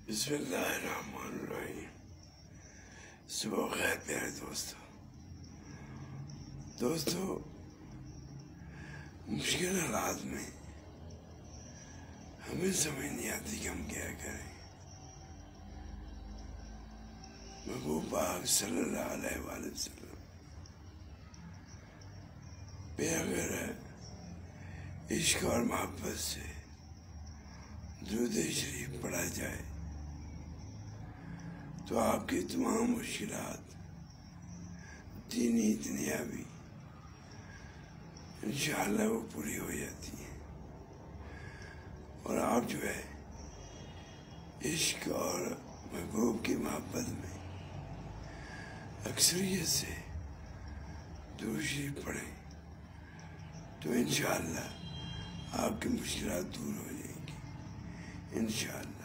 बिस्मिल्लाहिर्रहमानिर्रहीम। सुबह खैर प्यारे दोस्तों, मुश्किल हालात में हमें समझ नहीं आती कि हम क्या करें। महबूब पाक सल्लल्लाहु अलैहि वसल्लम पे अगर इश्क और मोहब्बत से दुरूद शरीफ पढ़ा जाए तो आपकी तमाम मुश्किलात दीनी दुनियावी इंशाअल्लाह वो पूरी हो जाती हैं और आप जो है इश्क और महबूब की मोहब्बत में अक्सरियत से दुरूद शरीफ पढ़ें तो इंशाअल्लाह आपकी मुश्किलात दूर हो जाएंगी इंशाअल्लाह।